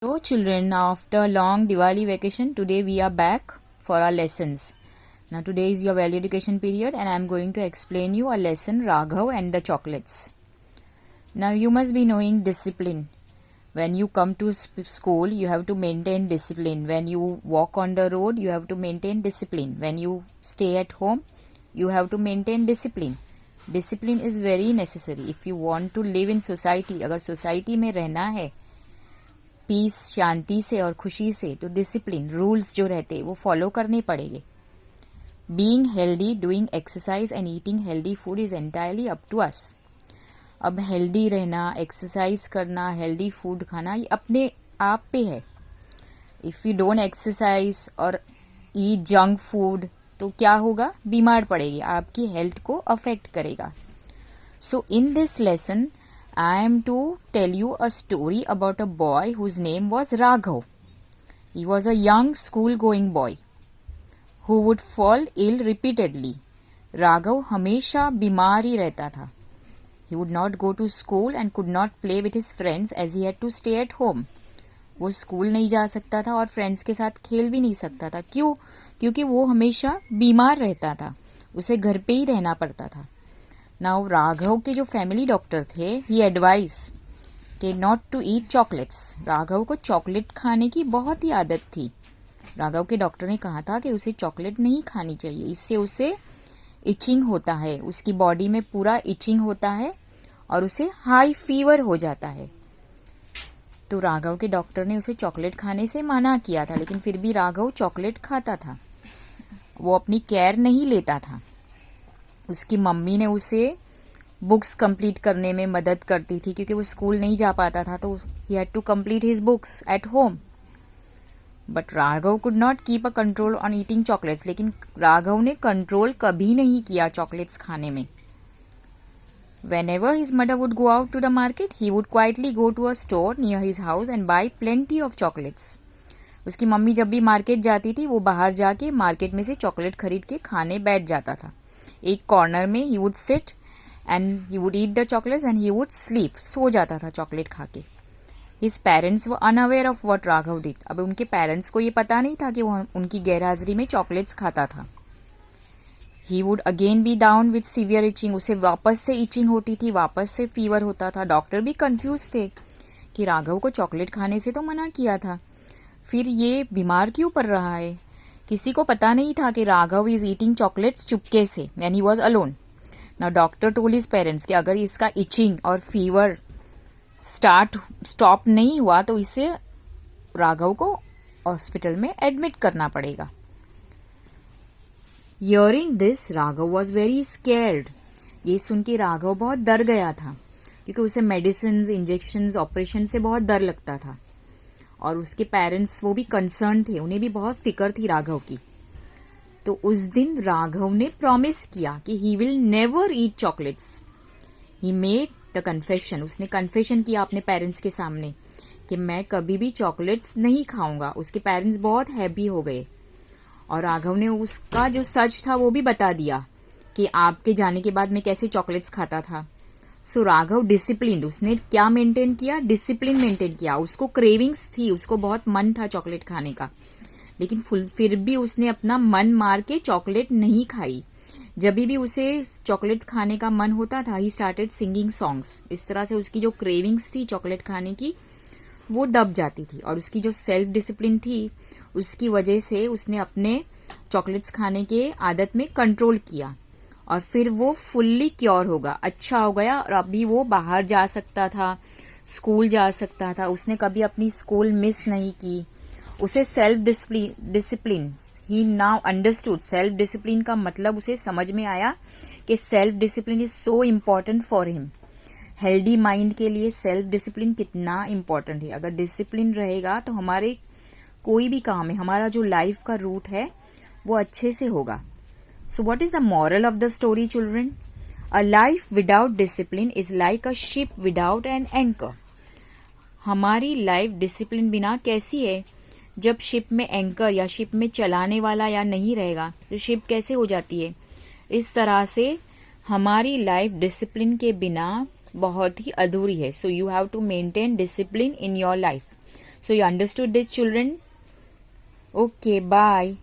Hello children, after long Diwali vacation, today we are back for our lessons. Now today is your value education period and I am going to explain you a lesson Raghav and the chocolates. Now you must be knowing discipline. When you come to school, you have to maintain discipline. When you walk on the road, you have to maintain discipline. When you stay at home, you have to maintain discipline. Discipline is very necessary. If you want to live in society, अगर society में रहना है piece शांति से और खुशी से, तो discipline rules जो रहते वो फॉलो करने पड़ेंगे. Being healthy, doing exercise and eating healthy food is entirely up to us. अब हेल्दी रहना, एक्सरसाइज करना, हेल्दी फूड खाना, ये अपने आप पे है. इफ़ यू डोंट एक्सरसाइज और ईट जंक फूड तो क्या होगा? बीमार पड़ेगी, आपकी हेल्थ को अफेक्ट करेगा. So in this lesson I am to tell you a story about a boy whose name was Raghav. He was a young school-going boy who would fall ill repeatedly. Raghav हमेशा बीमार ही रहता था. He would not go to school and could not play with his friends as he had to stay at home. वो school नहीं जा सकता था और फ्रेंड्स के साथ खेल भी नहीं सकता था. क्यों? क्योंकि वो हमेशा बीमार रहता था, उसे घर पे ही रहना पड़ता था. नाउ राघव के जो फैमिली डॉक्टर थे, ही एडवाइस कि not to eat chocolates. Raghav को चॉकलेट खाने की बहुत ही आदत थी. राघव के डॉक्टर ने कहा था कि उसे चॉकलेट नहीं खानी चाहिए, इससे उसे इचिंग होता है, उसकी बॉडी में पूरा इचिंग होता है और उसे हाई फीवर हो जाता है. तो राघव के डॉक्टर ने उसे चॉकलेट खाने से मना किया था, लेकिन फिर भी राघव चॉकलेट खाता था. वो अपनी केयर नहीं लेता था. उसकी मम्मी ने उसे बुक्स कंप्लीट करने में मदद करती थी, क्योंकि वो स्कूल नहीं जा पाता था, तो he had to complete his books at home. But Raghav could not keep a control on eating chocolates. लेकिन राघव ने कंट्रोल कभी नहीं किया चॉकलेट्स खाने में. Whenever his mother would go out to the market, he would quietly go to a store near his house and buy plenty of chocolates. उसकी mummy जब भी मार्केट जाती थी, वो बाहर जाके मार्केट में से चॉकलेट खरीद के खाने बैठ जाता था. एक कॉर्नर में ही would sit and he would eat the chocolates and he would sleep. सो जाता था चॉकलेट खा के. His parents were unaware of what Raghav did. अब उनके पेरेंट्स को ये पता नहीं था कि वो उनकी गैरहाजिरी में चॉकलेट्स खाता था. He would again be down with severe itching. उसे वापस से इचिंग होती थी, वापस से फीवर होता था. डॉक्टर भी कंफ्यूज थे कि राघव को चॉकलेट खाने से तो मना किया था, फिर ये बीमार क्यों पड़ रहा है. किसी को पता नहीं था कि राघव इज ईटिंग चॉकलेट्स चुपके से and he was alone. Now doctor told his parents कि अगर इसका इचिंग और फीवर स्टॉप नहीं हुआ तो इसे राघव को हॉस्पिटल में एडमिट करना पड़ेगा. Hearing this Raghav was very scared. ये सुन के राघव बहुत डर गया था, क्योंकि उसे मेडिसिन, इंजेक्शन, ऑपरेशन से बहुत डर लगता था. और उसके पेरेंट्स वो भी कंसर्न थे, उन्हें भी बहुत फिक्र थी राघव की. तो उस दिन राघव ने प्रॉमिस किया कि he will never eat chocolates. He made the confession. उसने कन्फेशन किया अपने पेरेंट्स के सामने कि मैं कभी भी चॉकलेट्स नहीं खाऊंगा. उसके पेरेंट्स बहुत हैप्पी हो गए और राघव ने उसका जो सच था वो भी बता दिया कि आपके जाने के बाद मैं कैसे चॉकलेट्स खाता था. सो राघव डिसिप्लिन. उसने क्या मेंटेन किया? डिसिप्लिन मेंटेन किया. उसको क्रेविंग्स थी, उसको बहुत मन था चॉकलेट खाने का, लेकिन फिर भी उसने अपना मन मार के चॉकलेट नहीं खाई. जब भी उसे चॉकलेट खाने का मन होता था, ही स्टार्टेड सिंगिंग सॉन्ग्स. इस तरह से उसकी जो क्रेविंग्स थी चॉकलेट खाने की वो दब जाती थी. और उसकी जो सेल्फ डिसिप्लिन थी, उसकी वजह से उसने अपने चॉकलेट्स खाने के आदत में कंट्रोल किया और फिर वो फुल्ली क्योर होगा, अच्छा हो गया. और अभी वो बाहर जा सकता था, स्कूल जा सकता था. उसने कभी अपनी स्कूल मिस नहीं की. उसे सेल्फ डिसिप्लिन, ही नाउ अंडरस्टूड. सेल्फ डिसिप्लिन का मतलब उसे समझ में आया कि self discipline is so important for him. Healthy mind के लिए सेल्फ डिसिप्लिन कितना इम्पॉर्टेंट है. अगर डिसिप्लिन रहेगा तो हमारे कोई भी काम है, हमारा जो लाइफ का रूट है वो अच्छे से होगा. So what is the moral of the story, children? A life without discipline is like a ship without an anchor. हमारी लाइफ डिसिप्लिन बिना कैसी है? जब शिप में एंकर या शिप में चलाने वाला या नहीं रहेगा तो शिप कैसे हो जाती है? इस तरह से हमारी लाइफ डिसिप्लिन के बिना बहुत ही अधूरी है. So you have to maintain discipline in your life. So you understood this, children? Okay, bye.